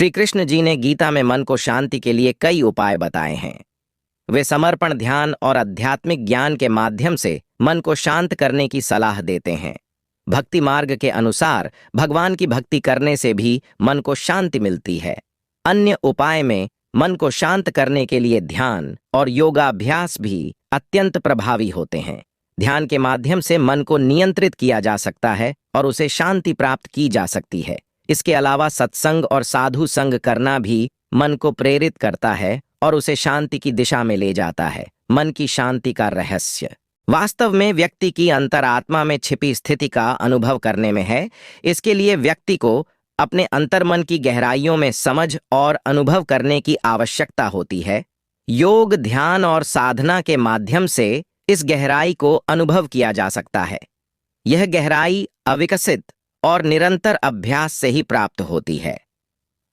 श्री कृष्ण जी ने गीता में मन को शांति के लिए कई उपाय बताए हैं। वे समर्पण, ध्यान और आध्यात्मिक ज्ञान के माध्यम से मन को शांत करने की सलाह देते हैं। भक्ति मार्ग के अनुसार भगवान की भक्ति करने से भी मन को शांति मिलती है। अन्य उपाय में मन को शांत करने के लिए ध्यान और योगाभ्यास भी अत्यंत प्रभावी होते हैं। ध्यान के माध्यम से मन को नियंत्रित किया जा सकता है और उसे शांति प्राप्त की जा सकती है। इसके अलावा सत्संग और साधु संग करना भी मन को प्रेरित करता है और उसे शांति की दिशा में ले जाता है। मन की शांति का रहस्य वास्तव में व्यक्ति की अंतरात्मा में छिपी स्थिति का अनुभव करने में है। इसके लिए व्यक्ति को अपने अंतर्मन की गहराइयों में समझ और अनुभव करने की आवश्यकता होती है। योग, ध्यान और साधना के माध्यम से इस गहराई को अनुभव किया जा सकता है। यह गहराई अविकसित और निरंतर अभ्यास से ही प्राप्त होती है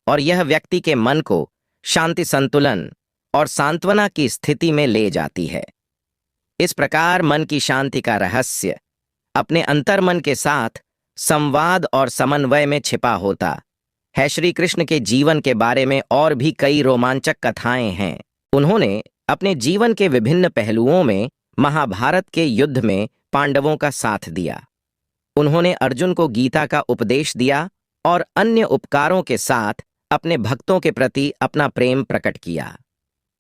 और यह व्यक्ति के मन को शांति, संतुलन और सांत्वना की स्थिति में ले जाती है। इस प्रकार मन की शांति का रहस्य अपने अंतर्मन के साथ संवाद और समन्वय में छिपा होता है। श्री कृष्ण के जीवन के बारे में और भी कई रोमांचक कथाएं हैं। उन्होंने अपने जीवन के विभिन्न पहलुओं में महाभारत के युद्ध में पांडवों का साथ दिया। उन्होंने अर्जुन को गीता का उपदेश दिया और अन्य उपकारों के साथ अपने भक्तों के प्रति अपना प्रेम प्रकट किया।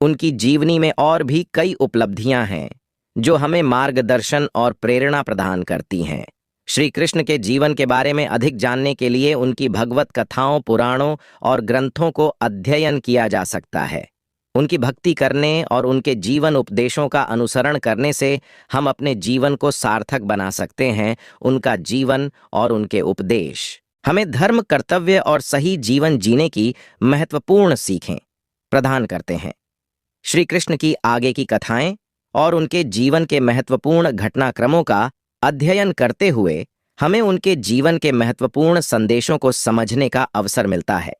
उनकी जीवनी में और भी कई उपलब्धियां हैं जो हमें मार्गदर्शन और प्रेरणा प्रदान करती हैं। श्री कृष्ण के जीवन के बारे में अधिक जानने के लिए उनकी भगवत कथाओं, पुराणों और ग्रंथों को अध्ययन किया जा सकता है। उनकी भक्ति करने और उनके जीवन उपदेशों का अनुसरण करने से हम अपने जीवन को सार्थक बना सकते हैं। उनका जीवन और उनके उपदेश हमें धर्म, कर्तव्य और सही जीवन जीने की महत्वपूर्ण सीखें प्रदान करते हैं। श्री कृष्ण की आगे की कथाएं और उनके जीवन के महत्वपूर्ण घटनाक्रमों का अध्ययन करते हुए हमें उनके जीवन के महत्वपूर्ण संदेशों को समझने का अवसर मिलता है।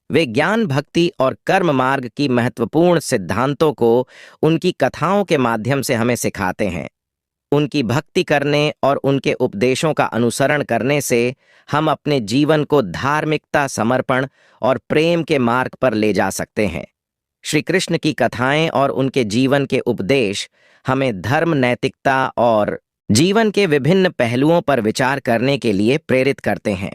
वे ज्ञान, भक्ति और कर्म मार्ग की महत्वपूर्ण सिद्धांतों को उनकी कथाओं के माध्यम से हमें सिखाते हैं। उनकी भक्ति करने और उनके उपदेशों का अनुसरण करने से हम अपने जीवन को धार्मिकता, समर्पण और प्रेम के मार्ग पर ले जा सकते हैं। श्री कृष्ण की कथाएं और उनके जीवन के उपदेश हमें धर्म, नैतिकता और जीवन के विभिन्न पहलुओं पर विचार करने के लिए प्रेरित करते हैं।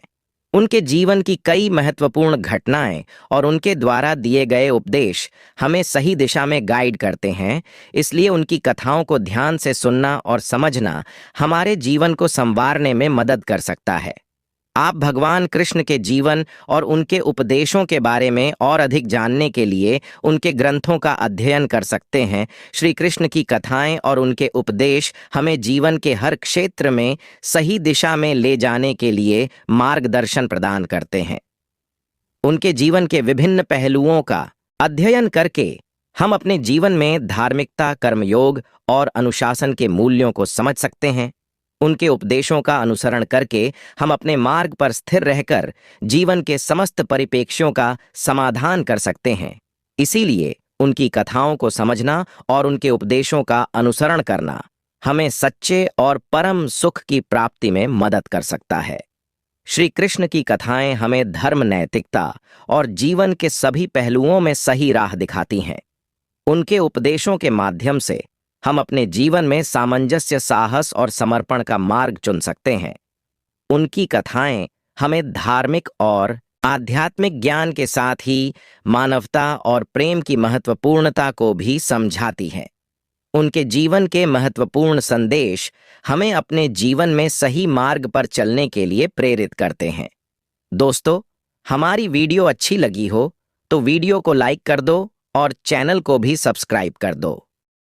उनके जीवन की कई महत्वपूर्ण घटनाएं और उनके द्वारा दिए गए उपदेश हमें सही दिशा में गाइड करते हैं। इसलिए उनकी कथाओं को ध्यान से सुनना और समझना हमारे जीवन को संवारने में मदद कर सकता है। आप भगवान कृष्ण के जीवन और उनके उपदेशों के बारे में और अधिक जानने के लिए उनके ग्रंथों का अध्ययन कर सकते हैं। श्री कृष्ण की कथाएं और उनके उपदेश हमें जीवन के हर क्षेत्र में सही दिशा में ले जाने के लिए मार्गदर्शन प्रदान करते हैं। उनके जीवन के विभिन्न पहलुओं का अध्ययन करके हम अपने जीवन में धार्मिकता, कर्मयोग और अनुशासन के मूल्यों को समझ सकते हैं। उनके उपदेशों का अनुसरण करके हम अपने मार्ग पर स्थिर रहकर जीवन के समस्त परिप्रेक्ष्यों का समाधान कर सकते हैं। इसीलिए उनकी कथाओं को समझना और उनके उपदेशों का अनुसरण करना हमें सच्चे और परम सुख की प्राप्ति में मदद कर सकता है। श्री कृष्ण की कथाएं हमें धर्म, नैतिकता और जीवन के सभी पहलुओं में सही राह दिखाती हैं। उनके उपदेशों के माध्यम से हम अपने जीवन में सामंजस्य, साहस और समर्पण का मार्ग चुन सकते हैं। उनकी कथाएं हमें धार्मिक और आध्यात्मिक ज्ञान के साथ ही मानवता और प्रेम की महत्वपूर्णता को भी समझाती हैं। उनके जीवन के महत्वपूर्ण संदेश हमें अपने जीवन में सही मार्ग पर चलने के लिए प्रेरित करते हैं। दोस्तों, हमारी वीडियो अच्छी लगी हो तो वीडियो को लाइक कर दो और चैनल को भी सब्सक्राइब कर दो।